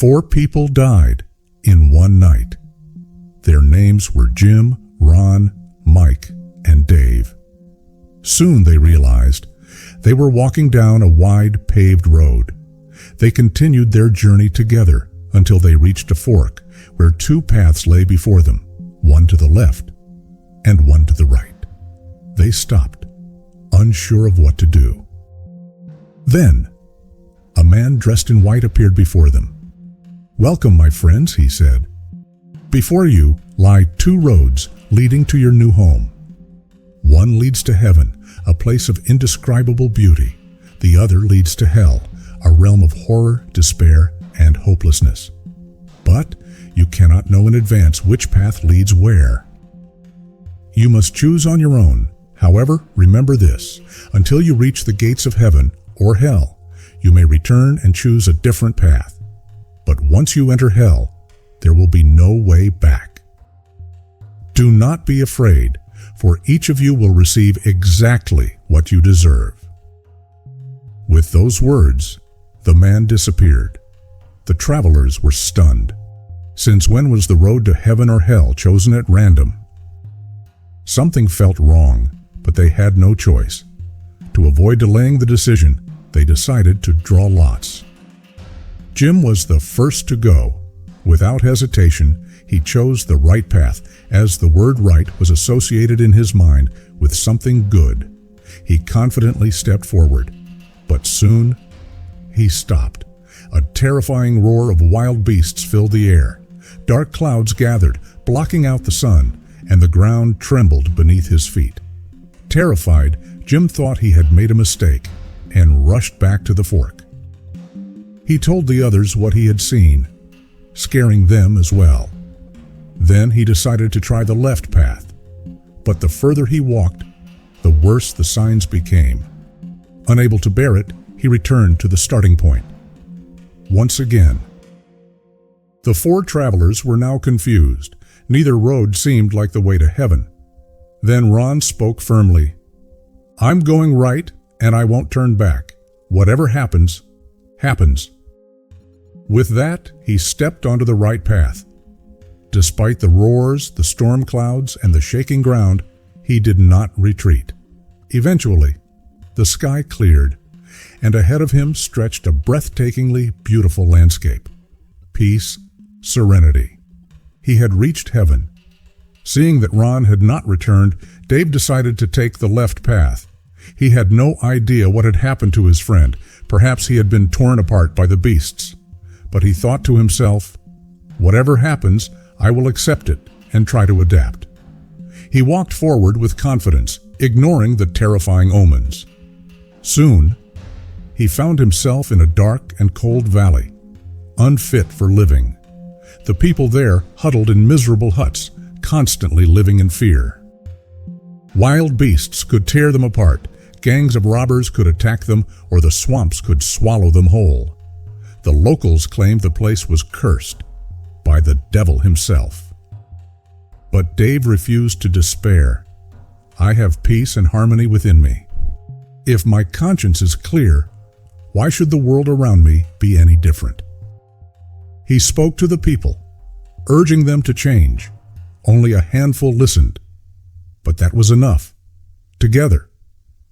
4 people died in one night. Their names were Jim, Ron, Mike, and Dave. Soon they realized they were walking down a wide paved road. They continued their journey together until they reached a fork where 2 paths lay before them, one to the left and one to the right. They stopped, unsure of what to do. Then, a man dressed in white appeared before them. "Welcome, my friends," he said. "Before you lie 2 roads leading to your new home. One leads to heaven, a place of indescribable beauty. The other leads to hell, a realm of horror, despair, and hopelessness. But you cannot know in advance which path leads where. You must choose on your own. However, remember this: until you reach the gates of heaven or hell, you may return and choose a different path. But once you enter hell, there will be no way back. Do not be afraid, for each of you will receive exactly what you deserve." With those words, the man disappeared. The travelers were stunned. Since when was the road to heaven or hell chosen at random? Something felt wrong, but they had no choice. To avoid delaying the decision, they decided to draw lots. Jim was the first to go. Without hesitation, he chose the right path, as the word right was associated in his mind with something good. He confidently stepped forward, but soon he stopped. A terrifying roar of wild beasts filled the air. Dark clouds gathered, blocking out the sun, and the ground trembled beneath his feet. Terrified, Jim thought he had made a mistake and rushed back to the fork. He told the others what he had seen, scaring them as well. Then he decided to try the left path, but the further he walked, the worse the signs became. Unable to bear it, he returned to the starting point. Once again, the 4 travelers were now confused. Neither road seemed like the way to heaven. Then Ron spoke firmly. "I'm going right, and I won't turn back. Whatever happens, happens." With that, he stepped onto the right path. Despite the roars, the storm clouds, and the shaking ground, he did not retreat. Eventually, the sky cleared, and ahead of him stretched a breathtakingly beautiful landscape. Peace, serenity. He had reached heaven. Seeing that Ron had not returned, Dave decided to take the left path. He had no idea what had happened to his friend. Perhaps he had been torn apart by the beasts. But he thought to himself, "Whatever happens, I will accept it and try to adapt." He walked forward with confidence, ignoring the terrifying omens. Soon, he found himself in a dark and cold valley, unfit for living. The people there huddled in miserable huts, constantly living in fear. Wild beasts could tear them apart, gangs of robbers could attack them, or the swamps could swallow them whole. The locals claimed the place was cursed by the devil himself. But Dave refused to despair. "I have peace and harmony within me. If my conscience is clear, why should the world around me be any different?" He spoke to the people, urging them to change. Only a handful listened, but that was enough. Together,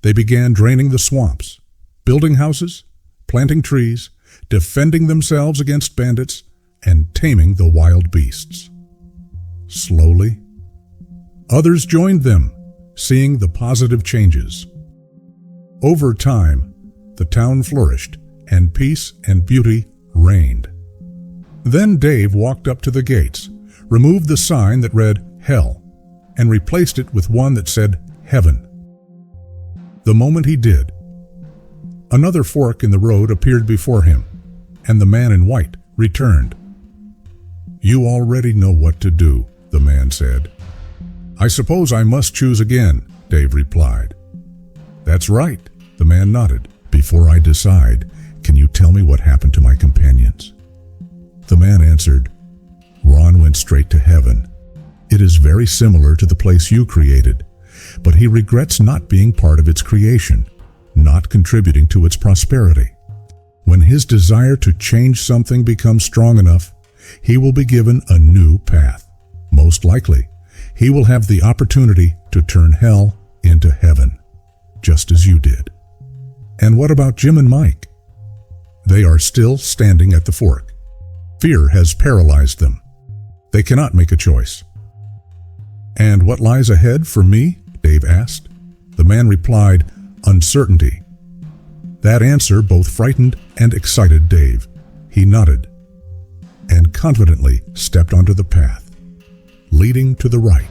they began draining the swamps, building houses, planting trees, defending themselves against bandits, and taming the wild beasts. Slowly, others joined them, seeing the positive changes. Over time, the town flourished, and peace and beauty reigned. Then Dave walked up to the gates, removed the sign that read Hell, and replaced it with one that said Heaven. The moment he did, another fork in the road appeared before him, and the man in white returned. "You already know what to do," the man said. "I suppose I must choose again," Dave replied. "That's right," the man nodded. "Before I decide, can you tell me what happened to my companions?" The man answered, "Ron went straight to heaven. It is very similar to the place you created, but he regrets not being part of its creation, not contributing to its prosperity. When his desire to change something becomes strong enough, he will be given a new path. Most likely, he will have the opportunity to turn hell into heaven, just as you did. And what about Jim and Mike? They are still standing at the fork. Fear has paralyzed them. They cannot make a choice. And what lies ahead for me? Dave asked. The man replied, uncertainty. That answer both frightened and excited Dave. He nodded and confidently stepped onto the path, leading to the right.